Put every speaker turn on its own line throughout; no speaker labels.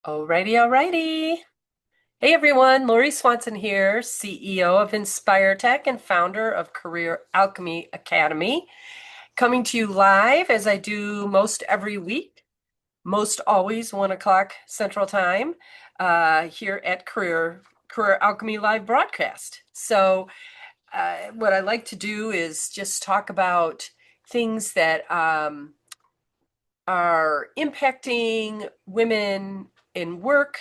Alrighty, alrighty. Hey everyone, Lori Swanson here, CEO of Inspire Tech and founder of Career Alchemy Academy, coming to you live as I do most every week, most always 1 o'clock Central Time, here at Career Alchemy Live broadcast. What I like to do is just talk about things that are impacting women in work,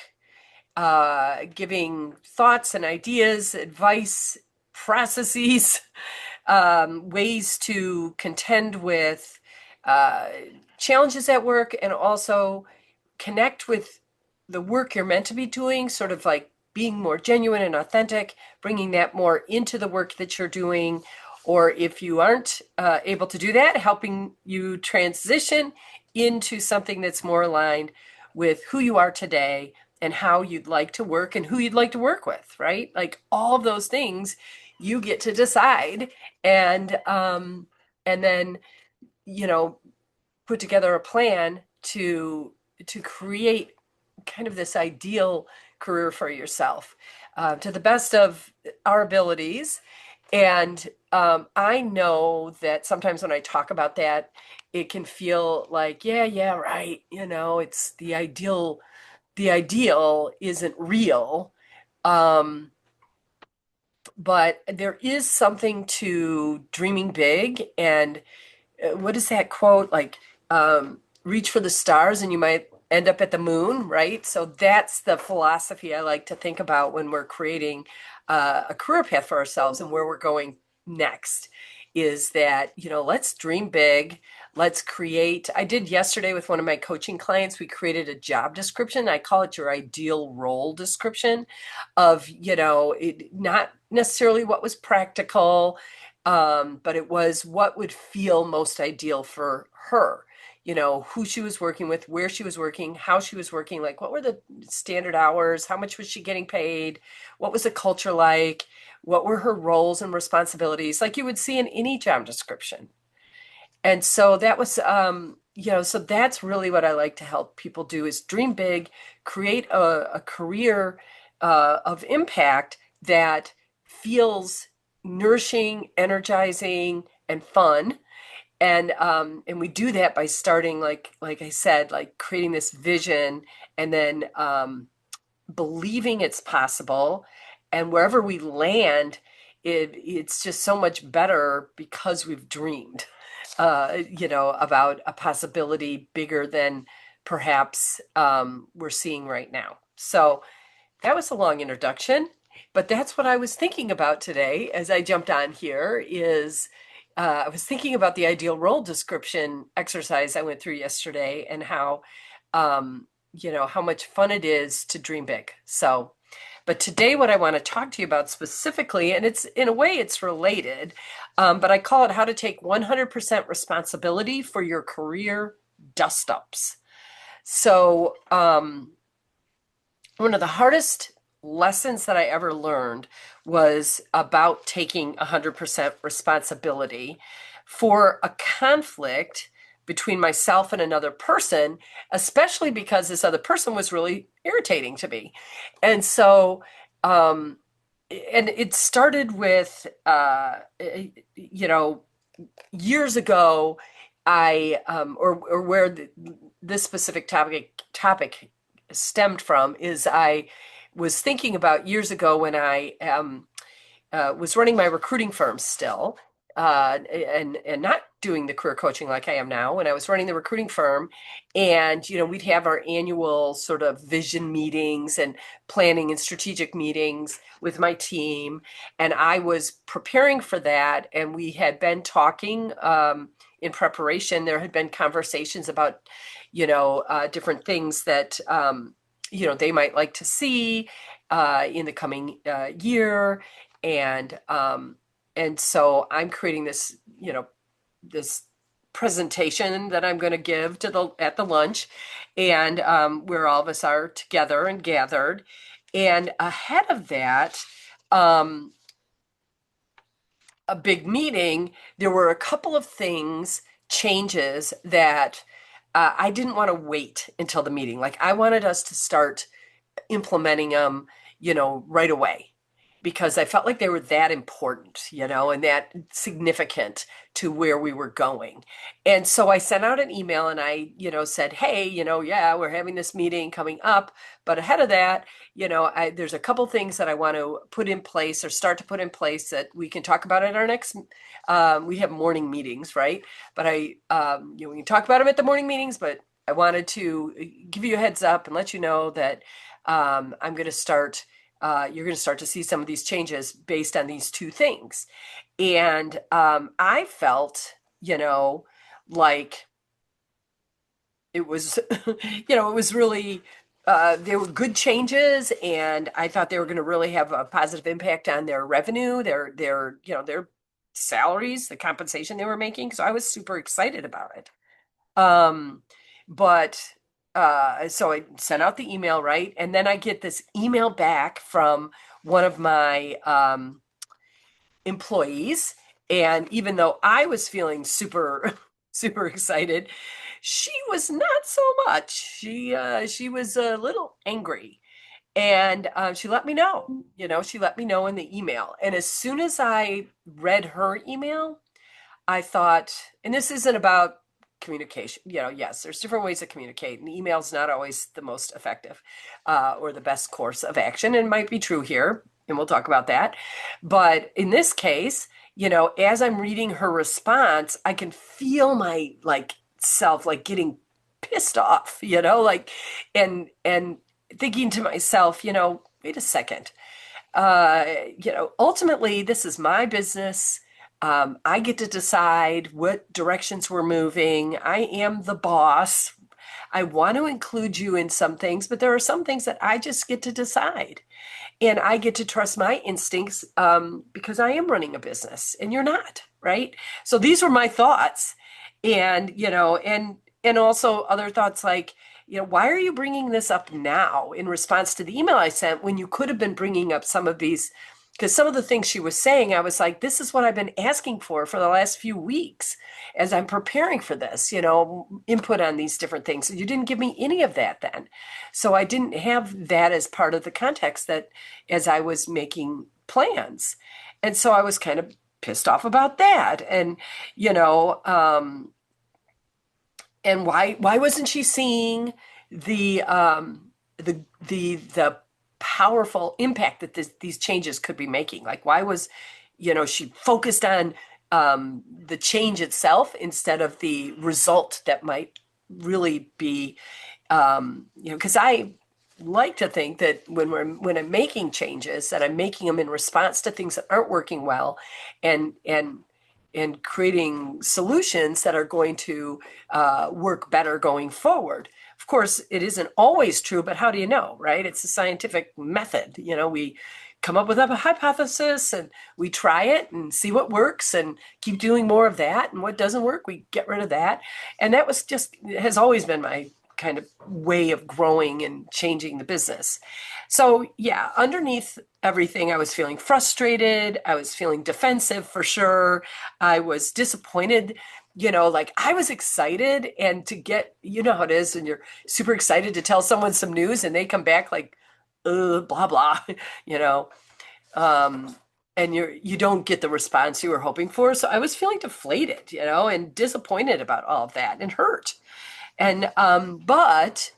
giving thoughts and ideas, advice, processes, ways to contend with uh, challenges at work, and also connect with the work you're meant to be doing, sort of like being more genuine and authentic, bringing that more into the work that you're doing. Or if you aren't able to do that, helping you transition into something that's more aligned with who you are today and how you'd like to work and who you'd like to work with, right? Like all of those things you get to decide and then, you know, put together a plan to create kind of this ideal career for yourself to the best of our abilities. And I know that sometimes when I talk about that, it can feel like, yeah, right. It's the ideal isn't real. Um, but there is something to dreaming big. And what is that quote? Like, reach for the stars and you might end up at the moon, right? So that's the philosophy I like to think about when we're creating a career path for ourselves and where we're going next. Is that, let's dream big. Let's create. I did yesterday with one of my coaching clients, we created a job description. I call it your ideal role description of, not necessarily what was practical, but it was what would feel most ideal for her. Who she was working with, where she was working, how she was working, like what were the standard hours, how much was she getting paid, what was the culture like, what were her roles and responsibilities, like you would see in any job description. And so that was, so that's really what I like to help people do is dream big, create a career of impact that feels nourishing, energizing, and fun. And we do that by starting, like I said, like creating this vision and then believing it's possible. And wherever we land, it's just so much better because we've dreamed, about a possibility bigger than perhaps we're seeing right now. So that was a long introduction, but that's what I was thinking about today as I jumped on here is I was thinking about the ideal role description exercise I went through yesterday and how much fun it is to dream big. So, but today what I want to talk to you about specifically, and it's in a way it's related, but I call it how to take 100% responsibility for your career dust-ups. So, one of the hardest lessons that I ever learned was about taking 100% responsibility for a conflict between myself and another person, especially because this other person was really irritating to me. And so, and it started with, years ago, or where this specific topic stemmed from is I was thinking about years ago when I was running my recruiting firm still, and not doing the career coaching like I am now. When I was running the recruiting firm, and we'd have our annual sort of vision meetings and planning and strategic meetings with my team, and I was preparing for that, and we had been talking. In preparation, there had been conversations about, different things that they might like to see in the coming year, and so I'm creating this presentation that I'm going to give at the lunch, and where all of us are together and gathered. And ahead of that, um, a big meeting, there were a couple of changes that I didn't want to wait until the meeting. Like I wanted us to start implementing them, right away because I felt like they were that important, and that significant to where we were going. And so I sent out an email and I, said, hey, yeah, we're having this meeting coming up, but ahead of that, there's a couple things that I want to put in place or start to put in place that we can talk about at our next. We have morning meetings, right? But we can talk about them at the morning meetings, but I wanted to give you a heads up and let you know that I'm going to start, you're going to start to see some of these changes based on these two things. And I felt, like it was, it was really, they were good changes, and I thought they were going to really have a positive impact on their revenue, their salaries, the compensation they were making. So I was super excited about it. Um, but so I sent out the email, right? And then I get this email back from one of my employees. And even though I was feeling super, super excited, she was not so much. She was a little angry. And she let me know, she let me know in the email. And as soon as I read her email, I thought, and this isn't about communication, yes, there's different ways to communicate, and email is not always the most effective or the best course of action. And it might be true here, and we'll talk about that. But in this case, as I'm reading her response, I can feel my like self like getting pissed off, and thinking to myself, wait a second, ultimately, this is my business. I get to decide what directions we're moving. I am the boss. I want to include you in some things, but there are some things that I just get to decide. And I get to trust my instincts because I am running a business and you're not, right? So these were my thoughts. And, and also other thoughts like, why are you bringing this up now in response to the email I sent when you could have been bringing up some of these? Because some of the things she was saying, I was like, this is what I've been asking for the last few weeks as I'm preparing for this, input on these different things. You didn't give me any of that then. So I didn't have that as part of the context that as I was making plans. And so I was kind of pissed off about that. And, you know, um, and why wasn't she seeing the powerful impact that these changes could be making? Like why was, she focused on the change itself instead of the result that might really be, because I like to think that when I'm making changes, that I'm making them in response to things that aren't working well, and creating solutions that are going to work better going forward. Of course, it isn't always true, but how do you know, right? It's a scientific method. We come up with a hypothesis and we try it and see what works and keep doing more of that. And what doesn't work, we get rid of that. And that was just, has always been my kind of way of growing and changing the business. So, yeah, underneath everything, I was feeling frustrated. I was feeling defensive for sure. I was disappointed. Like I was excited and to get, how it is, and you're super excited to tell someone some news and they come back like, blah, blah, you know, um, and you don't get the response you were hoping for. So I was feeling deflated, and disappointed about all of that and hurt. And but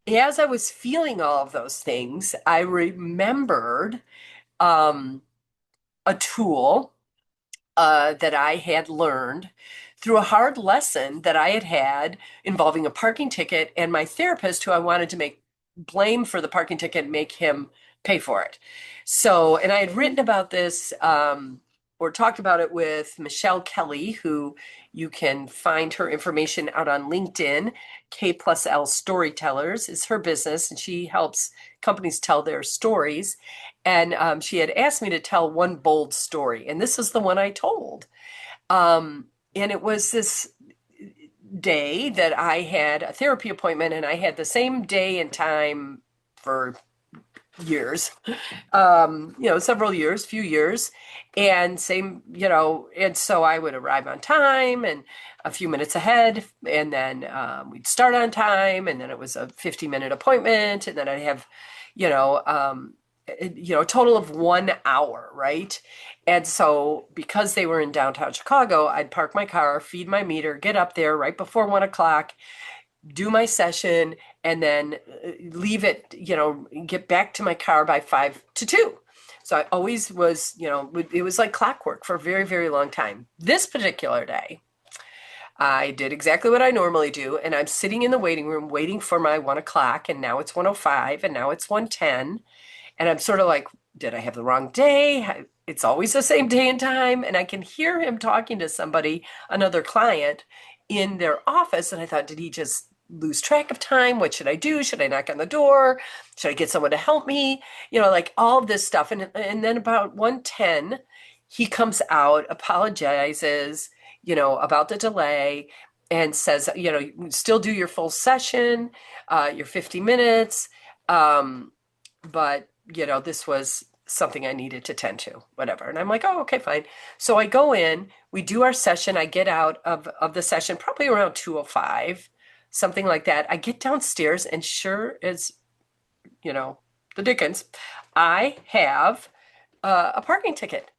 as I was feeling all of those things, I remembered um, a tool that I had learned through a hard lesson that I had had involving a parking ticket and my therapist, who I wanted to make blame for the parking ticket and make him pay for it. So, and I had written about this or talked about it with Michelle Kelly, who you can find her information out on LinkedIn. K plus L Storytellers is her business, and she helps companies tell their stories. And she had asked me to tell one bold story, and this is the one I told. And it was this day that I had a therapy appointment, and I had the same day and time for years, several years, few years, and same, and so I would arrive on time and a few minutes ahead, and then we'd start on time, and then it was a 50-minute appointment, and then I'd have, you know, a total of 1 hour, right? And so because they were in downtown Chicago, I'd park my car, feed my meter, get up there right before 1 o'clock, do my session, and then leave it, get back to my car by 5 to 2. So I always was, it was like clockwork for a very, very long time. This particular day, I did exactly what I normally do, and I'm sitting in the waiting room waiting for my 1 o'clock, and now it's 1:05, and now it's 1:10, and I'm sort of like, did I have the wrong day? It's always the same day and time, and I can hear him talking to somebody, another client, in their office, and I thought, did he just lose track of time? What should I do? Should I knock on the door? Should I get someone to help me? Like all of this stuff. And then about 1:10, he comes out, apologizes, about the delay, and says, you still do your full session, your 50 minutes, but this was something I needed to tend to, whatever. And I'm like, oh, okay, fine. So I go in, we do our session. I get out of the session probably around 2:05, something like that. I get downstairs, and sure as, the Dickens, I have a parking ticket.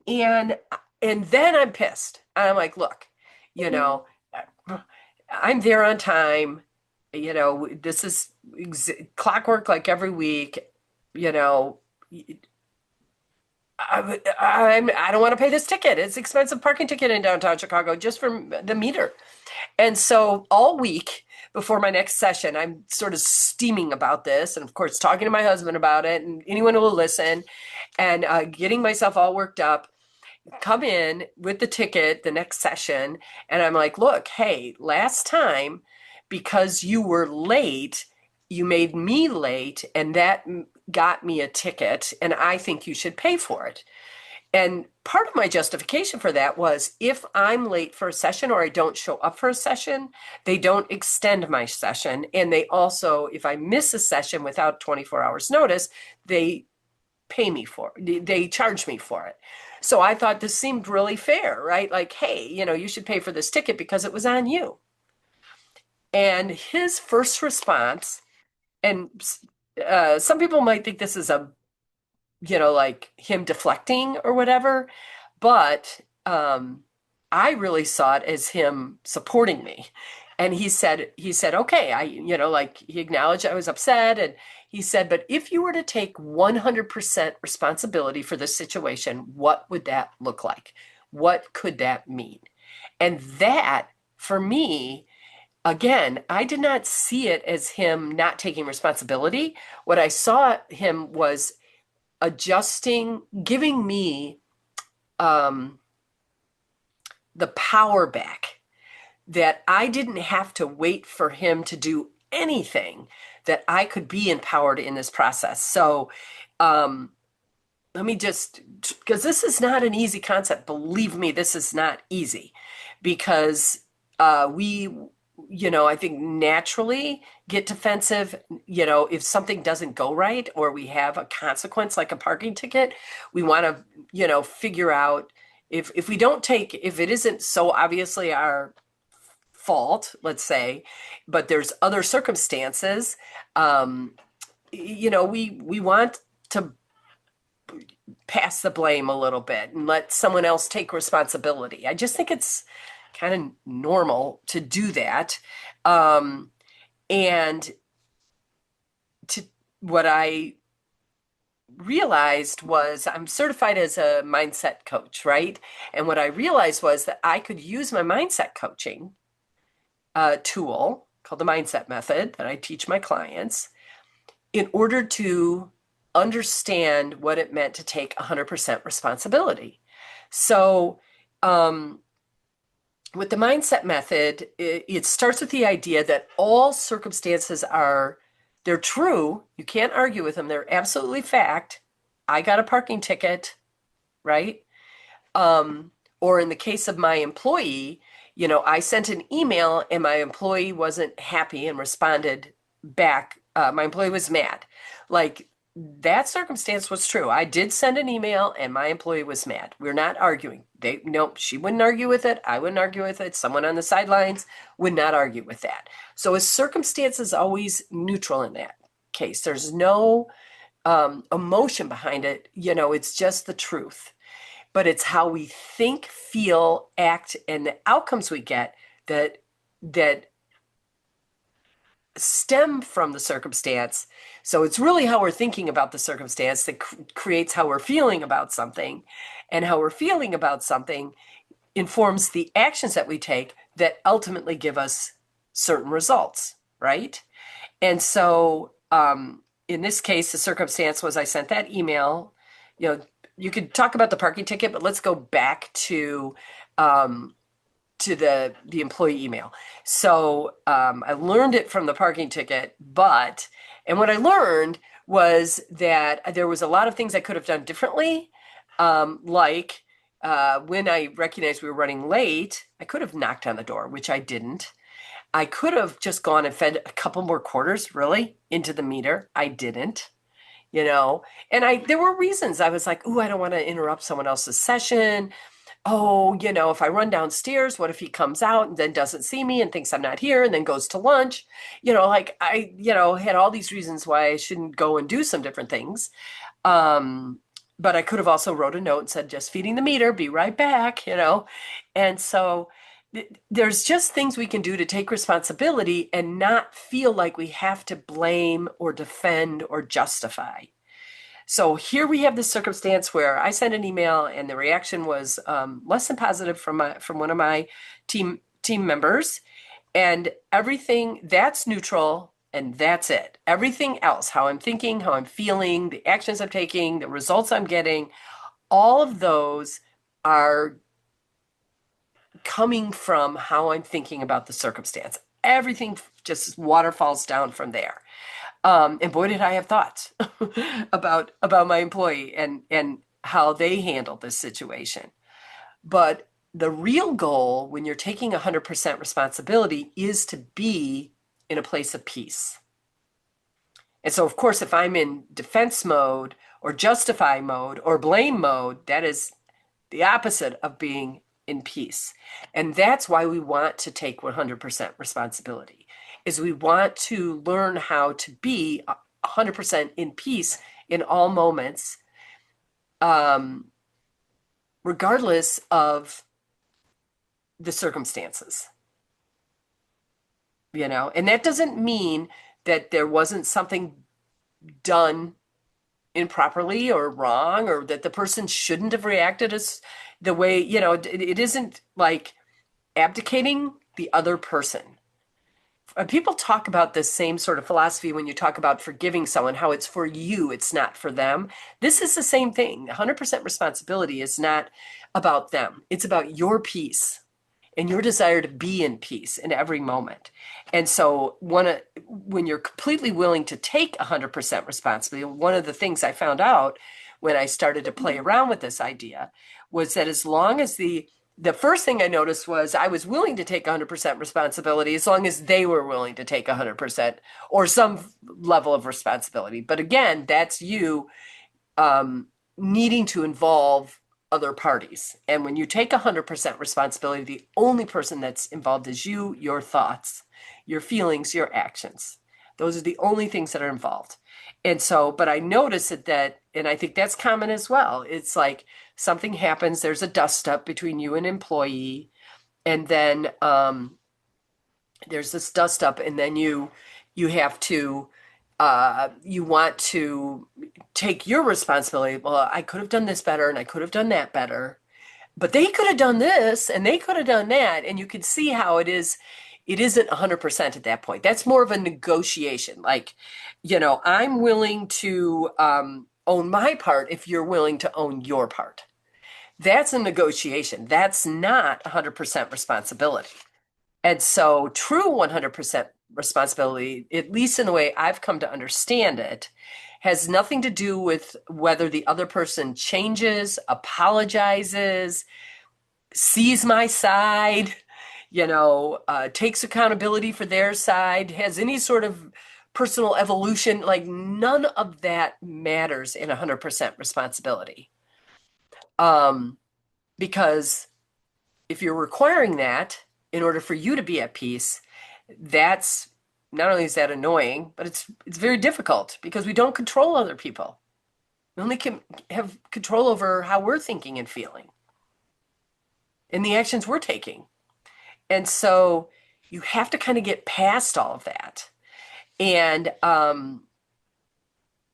And and then I'm pissed. I'm like, look, you know, I'm there on time. This is clockwork like every week. You know, I don't want to pay this ticket. It's expensive parking ticket in downtown Chicago just for the meter. And so all week before my next session, I'm sort of steaming about this, and of course talking to my husband about it, and anyone who will listen, and getting myself all worked up. Come in with the ticket the next session, and I'm like, look, hey, last time, because you were late, you made me late, and that got me a ticket, and I think you should pay for it. And part of my justification for that was if I'm late for a session or I don't show up for a session, they don't extend my session. And they also, if I miss a session without 24 hours notice, they pay me for it. They charge me for it. So I thought this seemed really fair, right? Like, hey, you should pay for this ticket because it was on you. And his first response, and some people might think this is like him deflecting or whatever, but I really saw it as him supporting me. And he said, okay, like he acknowledged I was upset, and he said, but if you were to take 100% responsibility for this situation, what would that look like? What could that mean? And that, for me, again, I did not see it as him not taking responsibility. What I saw him was adjusting, giving me the power back, that I didn't have to wait for him to do anything, that I could be empowered in this process. So let me just, because this is not an easy concept. Believe me, this is not easy, because we, I think naturally get defensive, if something doesn't go right or we have a consequence like a parking ticket, we want to, figure out if we don't take, if it isn't so obviously our fault, let's say, but there's other circumstances, we want to pass the blame a little bit and let someone else take responsibility. I just think it's kind of normal to do that. And to what I realized was I'm certified as a mindset coach, right? And what I realized was that I could use my mindset coaching tool called the mindset method that I teach my clients in order to understand what it meant to take 100% responsibility. So, with the mindset method, it starts with the idea that all circumstances they're true. You can't argue with them. They're absolutely fact. I got a parking ticket, right? Or in the case of my employee, I sent an email and my employee wasn't happy and responded back. My employee was mad. Like, that circumstance was true. I did send an email and my employee was mad. We're not arguing. Nope, she wouldn't argue with it. I wouldn't argue with it. Someone on the sidelines would not argue with that. So a circumstance is always neutral in that case. There's no emotion behind it. It's just the truth. But it's how we think, feel, act, and the outcomes we get that stem from the circumstance. So it's really how we're thinking about the circumstance that creates how we're feeling about something, and how we're feeling about something informs the actions that we take that ultimately give us certain results, right? And so, in this case, the circumstance was I sent that email. You could talk about the parking ticket, but let's go back um, to the employee email. So I learned it from the parking ticket, and what I learned was that there was a lot of things I could have done differently, like when I recognized we were running late, I could have knocked on the door, which I didn't. I could have just gone and fed a couple more quarters, really, into the meter. I didn't, you know. And there were reasons. I was like, "Ooh, I don't want to interrupt someone else's session. Oh, if I run downstairs, what if he comes out and then doesn't see me and thinks I'm not here and then goes to lunch?" Like had all these reasons why I shouldn't go and do some different things. Um, but I could have also wrote a note and said, "Just feeding the meter, be right back." And so there's just things we can do to take responsibility and not feel like we have to blame or defend or justify. So here we have this circumstance where I sent an email and the reaction was less than positive from one of my team members, and everything that's neutral and that's it. Everything else, how I'm thinking, how I'm feeling, the actions I'm taking, the results I'm getting, all of those are coming from how I'm thinking about the circumstance. Everything just waterfalls down from there. And boy, did I have thoughts about my employee and how they handled this situation. But the real goal when you're taking 100% responsibility is to be in a place of peace. And so, of course, if I'm in defense mode or justify mode or blame mode, that is the opposite of being in peace. And that's why we want to take 100% responsibility, is we want to learn how to be 100% in peace in all moments, regardless of the circumstances. And that doesn't mean that there wasn't something done improperly or wrong, or that the person shouldn't have reacted as the way, it isn't like abdicating the other person. People talk about this same sort of philosophy when you talk about forgiving someone, how it's for you, it's not for them. This is the same thing. 100% responsibility is not about them. It's about your peace and your desire to be in peace in every moment. And so when you're completely willing to take 100% responsibility, one of the things I found out when I started to play around with this idea was that as long as the first thing I noticed was I was willing to take 100% responsibility as long as they were willing to take 100% or some level of responsibility. But again, that's you needing to involve other parties. And when you take 100% responsibility, the only person that's involved is you, your thoughts, your feelings, your actions. Those are the only things that are involved. And so, but I noticed that, and I think that's common as well. It's like something happens, there's a dust up between you and an employee, and then there's this dust up, and then you have to you want to take your responsibility. Well, I could have done this better and I could have done that better, but they could have done this and they could have done that. And you can see how it isn't 100% at that point. That's more of a negotiation. Like, I'm willing to own my part if you're willing to own your part. That's a negotiation. That's not 100% responsibility. And so true 100% responsibility, at least in the way I've come to understand it, has nothing to do with whether the other person changes, apologizes, sees my side, takes accountability for their side, has any sort of personal evolution, like none of that matters in 100% responsibility. Um, because if you're requiring that in order for you to be at peace, that's not only is that annoying, but it's very difficult because we don't control other people. We only can have control over how we're thinking and feeling and the actions we're taking. And so you have to kind of get past all of that. And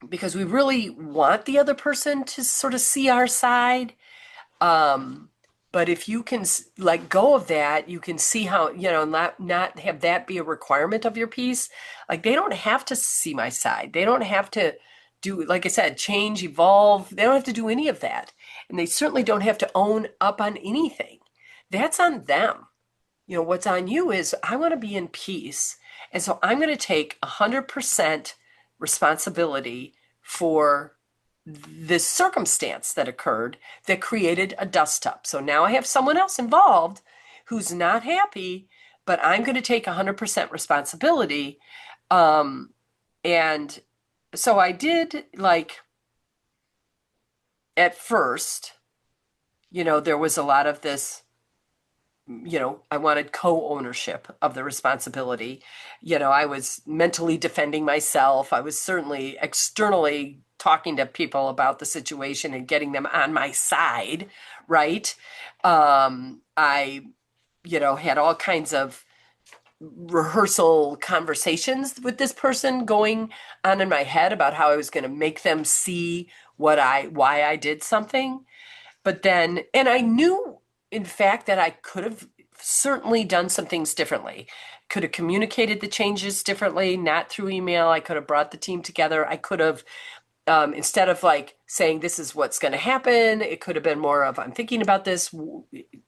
because we really want the other person to sort of see our side. Um, but if you can let go of that, you can see how, not have that be a requirement of your piece. Like they don't have to see my side. They don't have to do, like I said, change, evolve. They don't have to do any of that. And they certainly don't have to own up on anything. That's on them. What's on you is I want to be in peace. And so I'm going to take 100% responsibility for this circumstance that occurred that created a dust up. So now I have someone else involved who's not happy, but I'm going to take 100% responsibility. And so I did, like, at first, there was a lot of this, I wanted co-ownership of the responsibility. I was mentally defending myself. I was certainly externally talking to people about the situation and getting them on my side, right? I, had all kinds of rehearsal conversations with this person going on in my head about how I was going to make them see why I did something. But then, and I knew, in fact, that I could have certainly done some things differently. Could have communicated the changes differently, not through email. I could have brought the team together. I could have, instead of like saying, this is what's going to happen, it could have been more of, I'm thinking about this.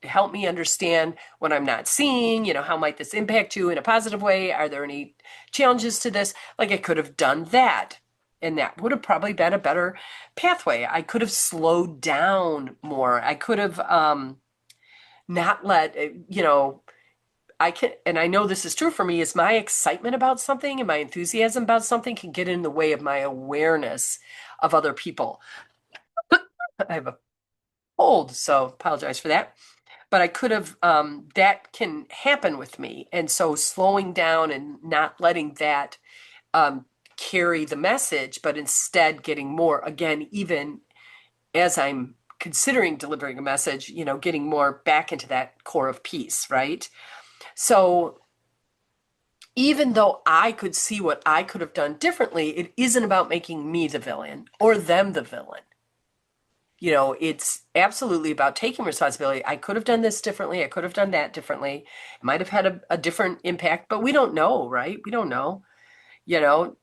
Help me understand what I'm not seeing. How might this impact you in a positive way? Are there any challenges to this? Like I could have done that. And that would have probably been a better pathway. I could have slowed down more. I could have not let, I can, and I know this is true for me, is my excitement about something and my enthusiasm about something can get in the way of my awareness of other people. I have a cold, so apologize for that. But I could have, that can happen with me. And so slowing down and not letting that um, carry the message, but instead getting more, again, even as I'm considering delivering a message, getting more back into that core of peace, right? So even though I could see what I could have done differently, it isn't about making me the villain or them the villain. It's absolutely about taking responsibility. I could have done this differently. I could have done that differently. It might have had a different impact, but we don't know, right? We don't know. You know,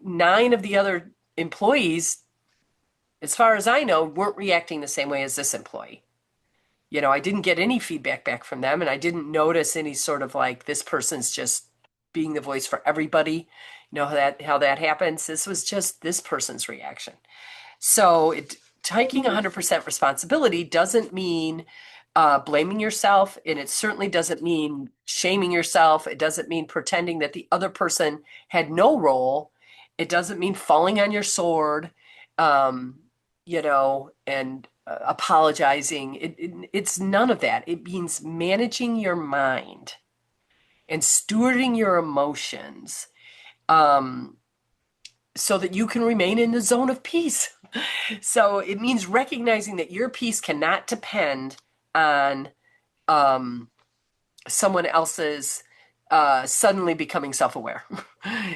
9 of the other employees, as far as I know, weren't reacting the same way as this employee. I didn't get any feedback back from them, and I didn't notice any sort of like this person's just being the voice for everybody. How that happens. This was just this person's reaction. So taking 100% responsibility doesn't mean blaming yourself, and it certainly doesn't mean shaming yourself. It doesn't mean pretending that the other person had no role. It doesn't mean falling on your sword, and apologizing. It's none of that. It means managing your mind and stewarding your emotions, so that you can remain in the zone of peace. So it means recognizing that your peace cannot depend on someone else's suddenly becoming self-aware.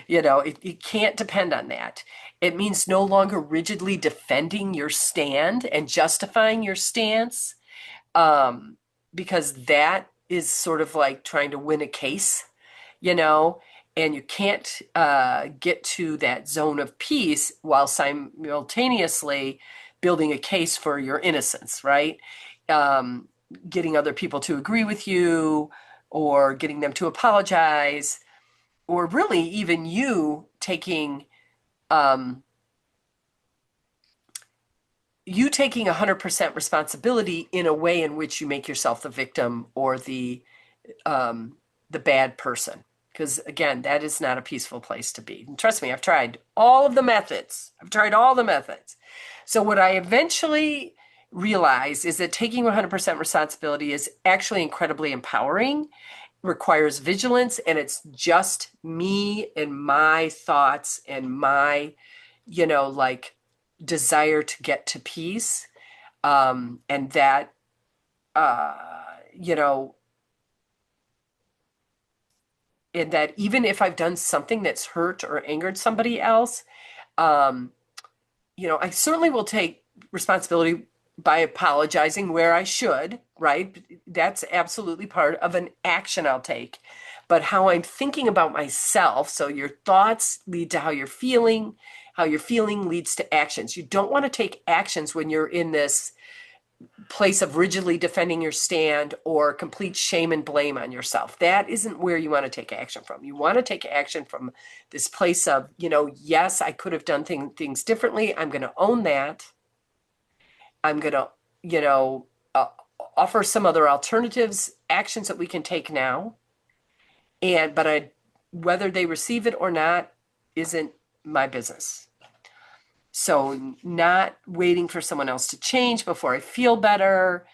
It can't depend on that. It means no longer rigidly defending your stand and justifying your stance, because that is sort of like trying to win a case, and you can't get to that zone of peace while simultaneously building a case for your innocence, right? Getting other people to agree with you or getting them to apologize, or really even you taking 100% responsibility in a way in which you make yourself the victim or the bad person. because again, that is not a peaceful place to be. And trust me, I've tried all of the methods. I've tried all the methods. So what I eventually realized is that taking 100% responsibility is actually incredibly empowering, requires vigilance, and it's just me and my thoughts and my, like desire to get to peace. And that, uh, you know, and that even if I've done something that's hurt or angered somebody else, um, I certainly will take responsibility by apologizing where I should, right? That's absolutely part of an action I'll take. But how I'm thinking about myself, so your thoughts lead to how you're feeling leads to actions. You don't want to take actions when you're in this place of rigidly defending your stand or complete shame and blame on yourself. That isn't where you want to take action from. You want to take action from this place of, yes, I could have done things differently. I'm going to own that. I'm going to, you know, uh, offer some other alternatives, actions that we can take now. But whether they receive it or not isn't my business. So not waiting for someone else to change before I feel better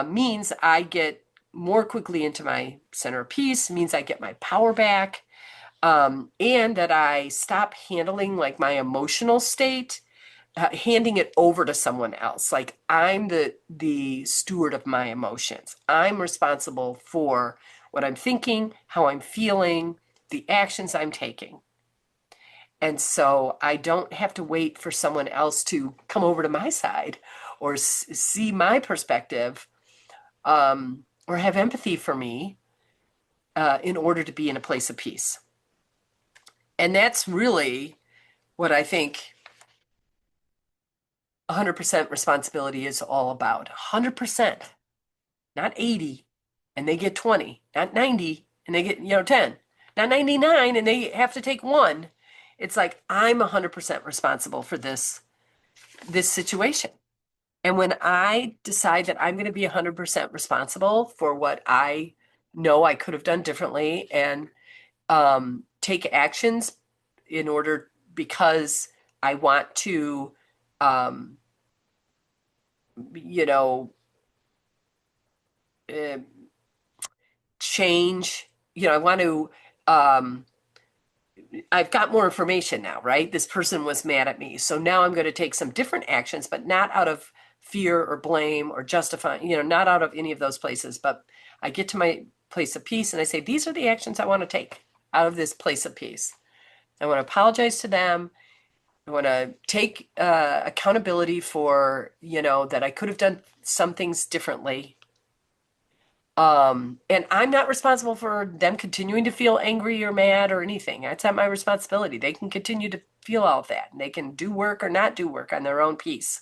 means I get more quickly into my center of peace, means I get my power back, and that I stop handling like my emotional state, handing it over to someone else. Like I'm the steward of my emotions. I'm responsible for what I'm thinking, how I'm feeling, the actions I'm taking. And so I don't have to wait for someone else to come over to my side or see my perspective, or have empathy for me in order to be in a place of peace. And that's really what I think 100% responsibility is all about. 100%, not 80 and they get 20, not 90 and they get, 10, not 99 and they have to take one. It's like I'm 100% responsible for this situation. And when I decide that I'm going to be 100% responsible for what I know I could have done differently and take actions in order because I want to, um, you know, uh, change, I want to, um, I've got more information now, right? This person was mad at me. So now I'm going to take some different actions, but not out of fear or blame or justifying, not out of any of those places. But I get to my place of peace and I say, these are the actions I want to take out of this place of peace. I want to apologize to them. I want to take accountability for, that I could have done some things differently. And I'm not responsible for them continuing to feel angry or mad or anything. That's not my responsibility. They can continue to feel all of that. And they can do work or not do work on their own peace.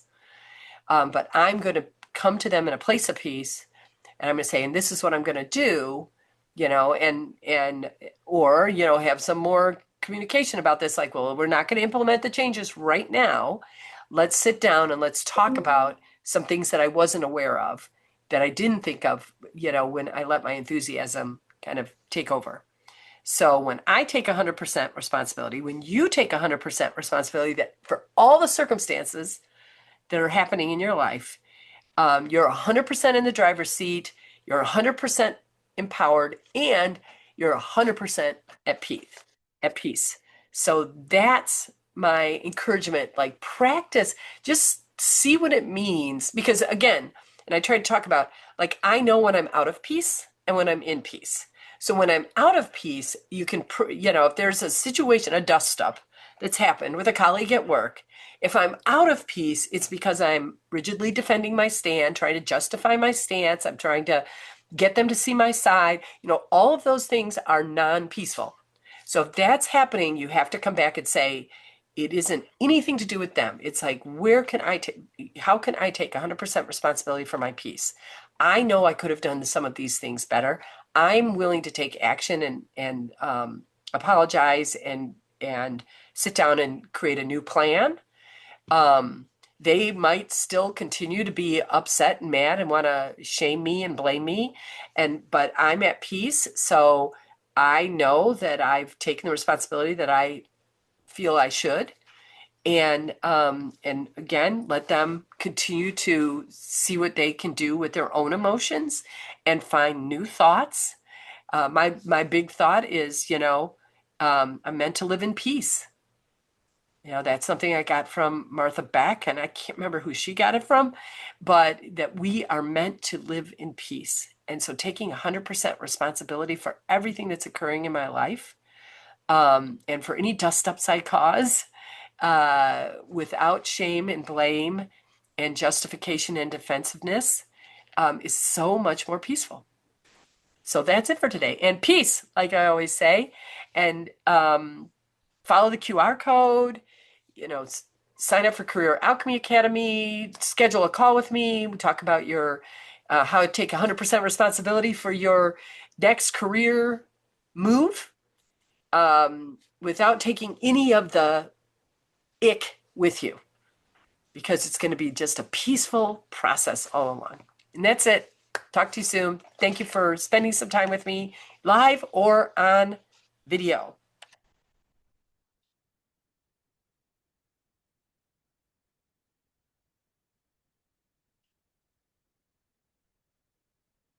But I'm going to come to them in a place of peace, and I'm going to say, and this is what I'm going to do, or have some more communication about this. Like, well, we're not going to implement the changes right now. Let's sit down and let's talk about some things that I wasn't aware of, that I didn't think of, when I let my enthusiasm kind of take over. So when I take 100% responsibility, when you take 100% responsibility that for all the circumstances that are happening in your life, you're 100% in the driver's seat, you're 100% empowered, and you're 100% at peace. So that's my encouragement. Like, practice, just see what it means. Because again, and I try to talk about, like, I know when I'm out of peace and when I'm in peace. So when I'm out of peace, you can, if there's a situation, a dust up that's happened with a colleague at work, if I'm out of peace, it's because I'm rigidly defending my stand, trying to justify my stance. I'm trying to get them to see my side. All of those things are non-peaceful. So if that's happening, you have to come back and say, it isn't anything to do with them. It's like, how can I take 100% responsibility for my peace? I know I could have done some of these things better. I'm willing to take action and apologize and sit down and create a new plan. They might still continue to be upset and mad and want to shame me and blame me, but I'm at peace. So I know that I've taken the responsibility that I feel I should. And again, let them continue to see what they can do with their own emotions and find new thoughts. My big thought is, I'm meant to live in peace. That's something I got from Martha Beck, and I can't remember who she got it from, but that we are meant to live in peace. And so taking 100% responsibility for everything that's occurring in my life, and for any dust ups I cause, without shame and blame and justification and defensiveness, is so much more peaceful. So that's it for today. And peace, like I always say. And follow the QR code, you know, sign up for Career Alchemy Academy, schedule a call with me. We talk about your how to take 100% responsibility for your next career move, without taking any of the ick with you, because it's going to be just a peaceful process all along. And that's it. Talk to you soon. Thank you for spending some time with me, live or on video.